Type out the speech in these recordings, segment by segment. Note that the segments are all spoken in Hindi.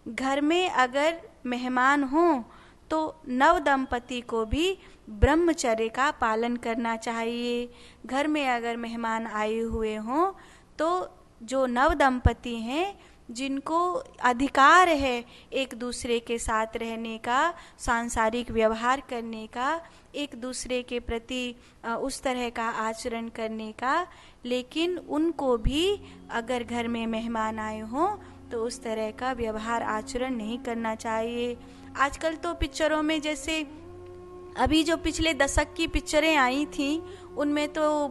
घर में अगर मेहमान हों तो नव दंपति को भी ब्रह्मचर्य का पालन करना चाहिए। घर में अगर मेहमान आए हुए हों तो जो नव दंपति हैं, जिनको अधिकार है एक दूसरे के साथ रहने का, सांसारिक व्यवहार करने का, एक दूसरे के प्रति उस तरह का आचरण करने का, लेकिन उनको भी अगर घर में मेहमान आए हों तो उस तरह का व्यवहार आचरण नहीं करना चाहिए। आजकल तो पिक्चरों में, जैसे अभी जो पिछले दशक की पिक्चरें आई थी, उनमें तो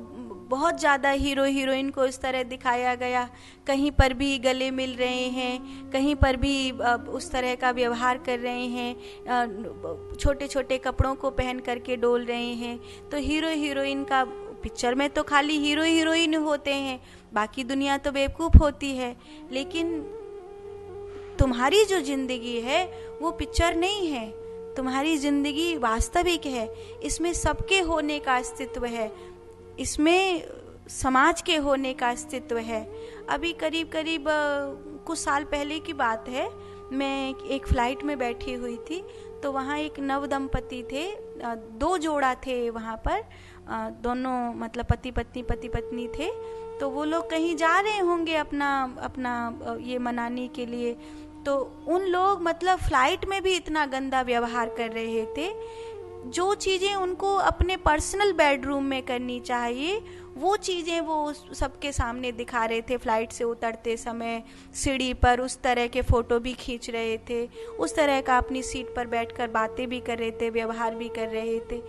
बहुत ज़्यादा हीरो हीरोइन को इस तरह दिखाया गया, कहीं पर भी गले मिल रहे हैं, कहीं पर भी उस तरह का व्यवहार कर रहे हैं, छोटे छोटे कपड़ों को पहन करके डोल रहे हैं। तो हीरो हीरोइन का, पिक्चर में तो खाली हीरो हीरोइन होते हैं, बाकी दुनिया तो बेवकूफ़ होती है। लेकिन तुम्हारी जो जिंदगी है वो पिक्चर नहीं है, तुम्हारी जिंदगी वास्तविक है। इसमें सबके होने का अस्तित्व है, इसमें समाज के होने का अस्तित्व है। अभी करीब करीब कुछ साल पहले की बात है, मैं एक फ्लाइट में बैठी हुई थी, तो वहाँ एक नव दंपति थे, दो जोड़ा थे वहाँ पर, दोनों मतलब पति पत्नी थे। तो वो लोग कहीं जा रहे होंगे अपना ये मनाने के लिए, तो उन लोग मतलब फ्लाइट में भी इतना गंदा व्यवहार कर रहे थे। जो चीज़ें उनको अपने पर्सनल बेडरूम में करनी चाहिए वो चीज़ें वो सबके सामने दिखा रहे थे। फ्लाइट से उतरते समय सीढ़ी पर उस तरह के फ़ोटो भी खींच रहे थे, उस तरह का अपनी सीट पर बैठकर बातें भी कर रहे थे, व्यवहार भी कर रहे थे।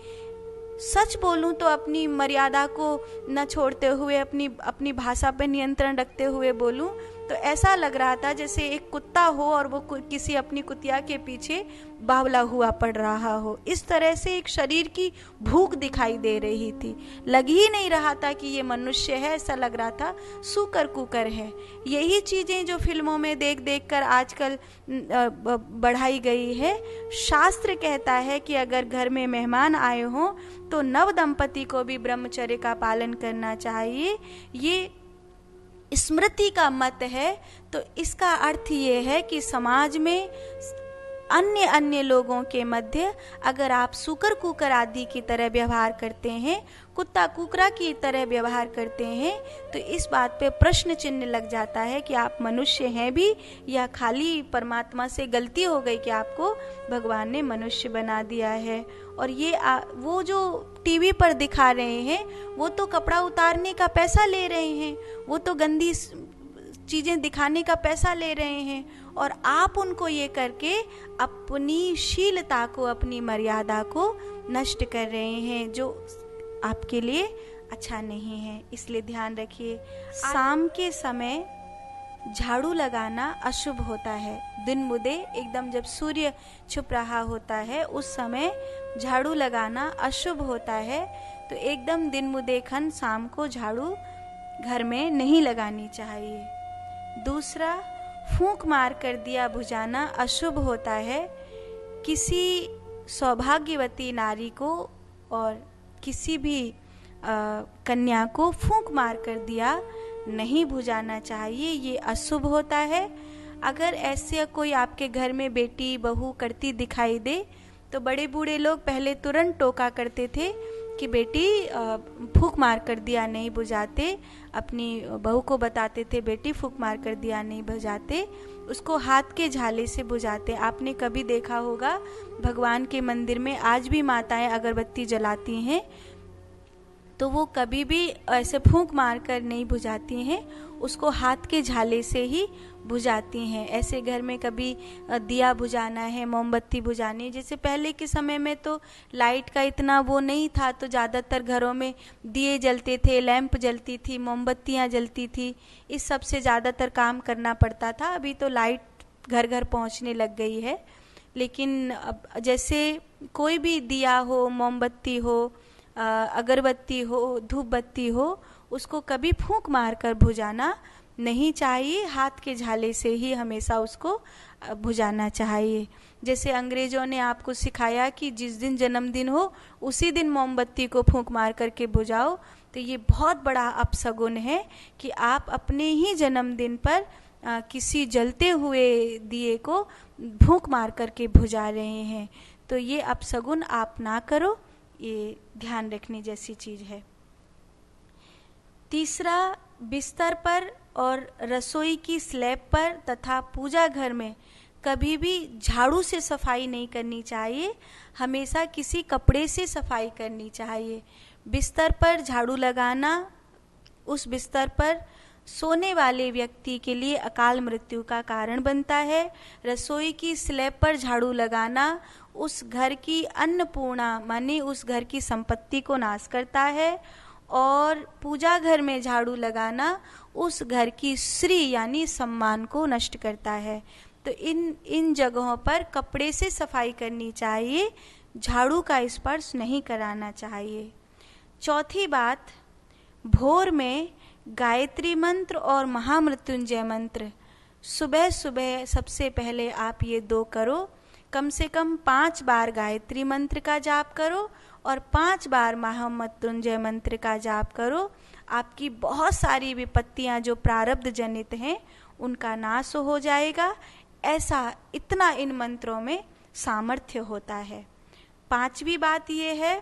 सच बोलूं तो अपनी मर्यादा को न छोड़ते हुए, अपनी भाषा पर नियंत्रण रखते हुए बोलूं तो ऐसा लग रहा था जैसे एक कुत्ता हो और वो किसी अपनी कुतिया के पीछे बावला हुआ पड़ रहा हो। इस तरह से एक शरीर की भूख दिखाई दे रही थी। लग ही नहीं रहा था कि ये मनुष्य है, ऐसा लग रहा था सूकर कुकर है। यही चीज़ें जो फिल्मों में देख देख कर आजकल बढ़ाई गई है। शास्त्र कहता है कि अगर घर में मेहमान आए हों तो नव दंपति को भी ब्रह्मचर्य का पालन करना चाहिए। ये स्मृति का मत है। तो इसका अर्थ ये है कि समाज में अन्य लोगों के मध्य अगर आप सूकर कुकर आदि की तरह व्यवहार करते हैं, कुत्ता कुकरा की तरह व्यवहार करते हैं, तो इस बात पे प्रश्न चिन्ह लग जाता है कि आप मनुष्य हैं भी या खाली परमात्मा से गलती हो गई कि आपको भगवान ने मनुष्य बना दिया है। और ये वो जो टीवी पर दिखा रहे हैं वो तो कपड़ा उतारने का पैसा ले रहे हैं, वो तो गंदी चीज़ें दिखाने का पैसा ले रहे हैं, और आप उनको ये करके अपनी शीलता को, अपनी मर्यादा को नष्ट कर रहे हैं, जो आपके लिए अच्छा नहीं है। इसलिए ध्यान रखिए, शाम के समय झाड़ू लगाना अशुभ होता है। दिन मुदे एकदम जब सूर्य छुप रहा होता है उस समय झाड़ू लगाना अशुभ होता है। तो एकदम दिन मुदे खन शाम को झाड़ू घर में नहीं लगानी चाहिए। दूसरा, फूंक मार कर दिया बुझाना अशुभ होता है। किसी सौभाग्यवती नारी को और किसी भी कन्या को फूंक मार कर दिया नहीं बुझाना चाहिए, ये अशुभ होता है। अगर ऐसे कोई आपके घर में बेटी बहू करती दिखाई दे तो बड़े बूढ़े लोग पहले तुरंत टोका करते थे कि बेटी फूंक मार कर दिया नहीं बुझाते। अपनी बहू को बताते थे बेटी फूंक मार कर दिया नहीं बुझाते, उसको हाथ के झाले से बुझाते। आपने कभी देखा होगा भगवान के मंदिर में आज भी माताएं अगरबत्ती जलाती हैं तो वो कभी भी ऐसे फूंक मार कर नहीं बुझाती हैं, उसको हाथ के झाले से ही बुझाती हैं। ऐसे घर में कभी दिया बुझाना है, मोमबत्ती बुझानी है, जैसे पहले के समय में तो लाइट का इतना वो नहीं था, तो ज़्यादातर घरों में दिए जलते थे, लैंप जलती थी, मोमबत्तियाँ जलती थी, इस सब से ज़्यादातर काम करना पड़ता था। अभी तो लाइट घर घर पहुँचने लग गई है, लेकिन अब जैसे कोई भी दिया हो, मोमबत्ती हो, अगरबत्ती हो, धूप बत्ती हो, उसको कभी फूंक मार कर बुझाना नहीं चाहिए, हाथ के झाले से ही हमेशा उसको बुझाना चाहिए। जैसे अंग्रेज़ों ने आपको सिखाया कि जिस दिन जन्मदिन हो उसी दिन मोमबत्ती को फूंक मार करके बुझाओ, तो ये बहुत बड़ा अपशगुन है कि आप अपने ही जन्मदिन पर किसी जलते हुए दिए को फूंक मार करके बुझा रहे हैं। तो ये अपशगुन आप ना करो, ये ध्यान रखने जैसी चीज है। तीसरा, बिस्तर पर और रसोई की स्लैब पर तथा पूजा घर में कभी भी झाड़ू से सफाई नहीं करनी चाहिए, हमेशा किसी कपड़े से सफाई करनी चाहिए। बिस्तर पर झाड़ू लगाना उस बिस्तर पर सोने वाले व्यक्ति के लिए अकाल मृत्यु का कारण बनता है। रसोई की स्लैब पर झाड़ू लगाना उस घर की अन्नपूर्णा माने उस घर की संपत्ति को नाश करता है। और पूजा घर में झाड़ू लगाना उस घर की श्री यानी सम्मान को नष्ट करता है। तो इन जगहों पर कपड़े से सफाई करनी चाहिए, झाड़ू का स्पर्श नहीं कराना चाहिए। चौथी बात, भोर में गायत्री मंत्र और महामृत्युंजय मंत्र सुबह सुबह सबसे पहले आप ये 2 करो। कम से कम 5 बार गायत्री मंत्र का जाप करो और 5 बार महामृत्युंजय मंत्र का जाप करो। आपकी बहुत सारी विपत्तियां जो प्रारब्ध जनित हैं उनका नाश हो जाएगा। ऐसा इतना इन मंत्रों में सामर्थ्य होता है। 5वीं बात ये है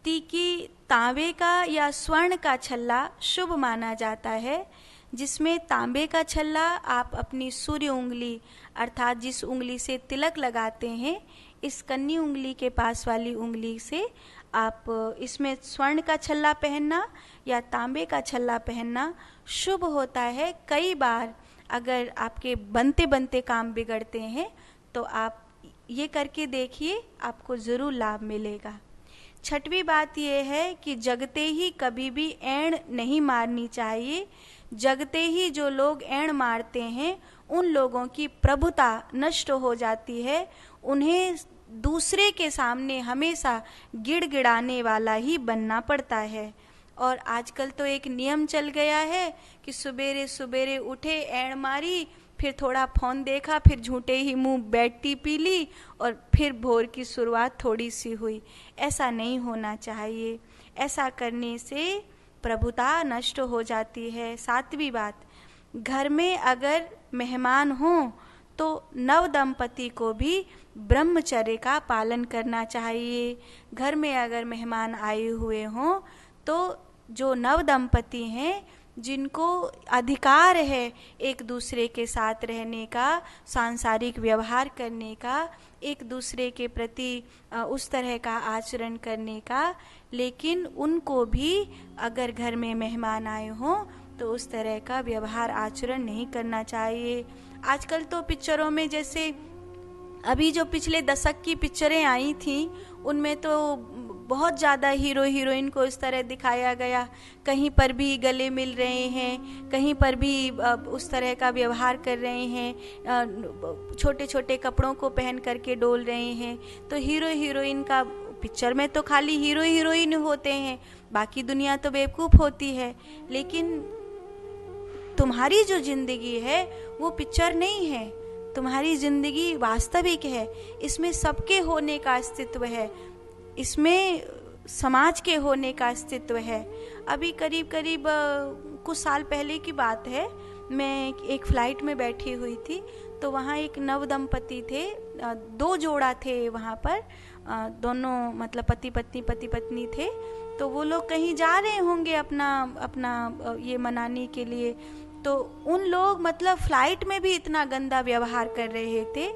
कि तांबे का या स्वर्ण का छल्ला शुभ माना जाता है, जिसमें तांबे का छल्ला आप अपनी सूर्य उंगली अर्थात जिस उंगली से तिलक लगाते हैं, इस कन्नी उंगली के पास वाली उंगली से आप इसमें स्वर्ण का छल्ला पहनना या तांबे का छल्ला पहनना शुभ होता है। कई बार अगर आपके बनते बनते काम बिगड़ते हैं तो आप ये करके देखिए, आपको ज़रूर लाभ मिलेगा। 6वीं बात यह है कि जगते ही कभी भी ऐंड नहीं मारनी चाहिए। जगते ही जो लोग ऐंड मारते हैं उन लोगों की प्रभुता नष्ट हो जाती है। उन्हें दूसरे के सामने हमेशा गिड़गिड़ाने वाला ही बनना पड़ता है। और आजकल तो एक नियम चल गया है कि सवेरे सवेरे उठे, ऐंड मारी, फिर थोड़ा फोन देखा, फिर झूठे ही मुंह बेड टी पी ली और फिर भोर की शुरुआत थोड़ी सी हुई। ऐसा नहीं होना चाहिए। ऐसा करने से प्रभुता नष्ट हो जाती है। 7वीं बात, घर में अगर मेहमान हो तो नव दंपति को भी ब्रह्मचर्य का पालन करना चाहिए। घर में अगर मेहमान आए हुए हों तो जो नव दंपति हैं, जिनको अधिकार है एक दूसरे के साथ रहने का, सांसारिक व्यवहार करने का, एक दूसरे के प्रति उस तरह का आचरण करने का, लेकिन उनको भी अगर घर में मेहमान आए हों तो उस तरह का व्यवहार आचरण नहीं करना चाहिए। आजकल तो पिक्चरों में, जैसे अभी जो पिछले दशक की पिक्चरें आई थी, उनमें तो बहुत ज़्यादा हीरो हीरोइन को इस तरह दिखाया गया, कहीं पर भी गले मिल रहे हैं, कहीं पर भी उस तरह का व्यवहार कर रहे हैं, छोटे छोटे कपड़ों को पहन करके डोल रहे हैं। तो हीरो हीरोइन का पिक्चर में तो खाली हीरो हीरोइन होते हैं, बाकी दुनिया तो बेवकूफ़ होती है। लेकिन तुम्हारी जो जिंदगी है वो पिक्चर नहीं है, तुम्हारी जिंदगी वास्तविक है। इसमें सबके होने का अस्तित्व है, इसमें समाज के होने का अस्तित्व है। अभी करीब करीब कुछ साल पहले की बात है, मैं एक फ़्लाइट में बैठी हुई थी, तो वहाँ एक नव दंपति थे, 2 जोड़ा थे वहाँ पर, दोनों मतलब पति पत्नी थे। तो वो लोग कहीं जा रहे होंगे अपना ये मनाने के लिए, तो उन लोग मतलब फ़्लाइट में भी इतना गंदा व्यवहार कर रहे थे।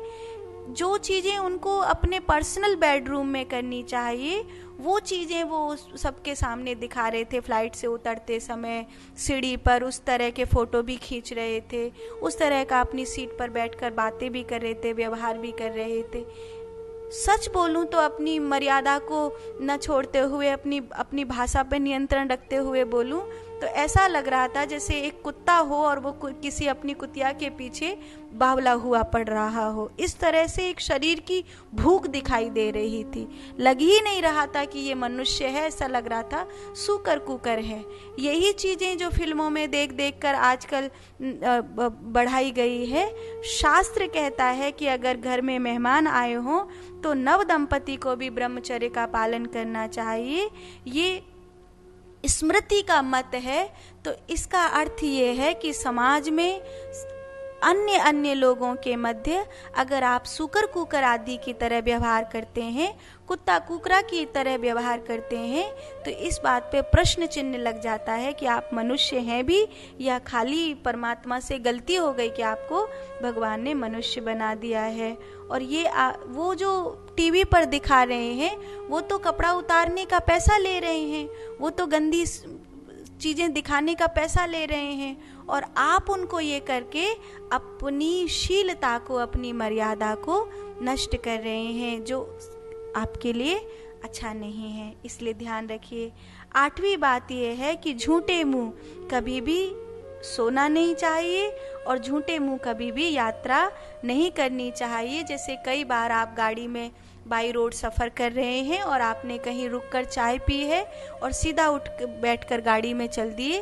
जो चीज़ें उनको अपने पर्सनल बेडरूम में करनी चाहिए वो चीज़ें वो सबके सामने दिखा रहे थे। फ़्लाइट से उतरते समय सीढ़ी पर उस तरह के फ़ोटो भी खींच रहे थे, उस तरह का अपनी सीट पर बैठकर बातें भी कर रहे थे, व्यवहार भी कर रहे थे। सच बोलूं तो अपनी मर्यादा को न छोड़ते हुए, अपनी भाषा पर नियंत्रण रखते हुए बोलूं तो ऐसा लग रहा था जैसे एक कुत्ता हो और वो किसी अपनी कुतिया के पीछे बावला हुआ पड़ रहा हो। इस तरह से एक शरीर की भूख दिखाई दे रही थी। लग ही नहीं रहा था कि ये मनुष्य है, ऐसा लग रहा था सूकर कुकर है। यही चीज़ें जो फिल्मों में देख देख कर आजकल बढ़ाई गई है। शास्त्र कहता है कि अगर घर में मेहमान आए हों तो नव दंपति को भी ब्रह्मचर्य का पालन करना चाहिए। ये स्मृति का मत है, तो इसका अर्थ ये है कि समाज में अन्य अन्य लोगों के मध्य अगर आप सुकर कुकर आदि की तरह व्यवहार करते हैं, कुत्ता कुकरा की तरह व्यवहार करते हैं, तो इस बात पे प्रश्न चिन्ह लग जाता है कि आप मनुष्य हैं भी या खाली परमात्मा से गलती हो गई कि आपको भगवान ने मनुष्य बना दिया है। और ये वो जो टीवी पर दिखा रहे हैं वो तो कपड़ा उतारने का पैसा ले रहे हैं, वो तो गंदी चीज़ें दिखाने का पैसा ले रहे हैं, और आप उनको ये करके अपनी शीलता को, अपनी मर्यादा को नष्ट कर रहे हैं, जो आपके लिए अच्छा नहीं है। इसलिए ध्यान रखिए। 8वीं बात यह है कि झूठे मुंह कभी भी सोना नहीं चाहिए और झूठे मुंह कभी भी यात्रा नहीं करनी चाहिए। जैसे कई बार आप गाड़ी में बाई रोड सफ़र कर रहे हैं और आपने कहीं रुककर चाय पी है और सीधा बैठकर गाड़ी में चल दिए,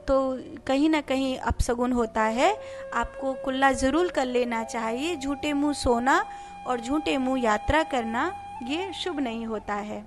तो कहीं ना कहीं अपशगुन होता है। आपको कुल्ला ज़रूर कर लेना चाहिए। झूठे मुंह सोना और झूठे मुंह यात्रा करना ये शुभ नहीं होता है।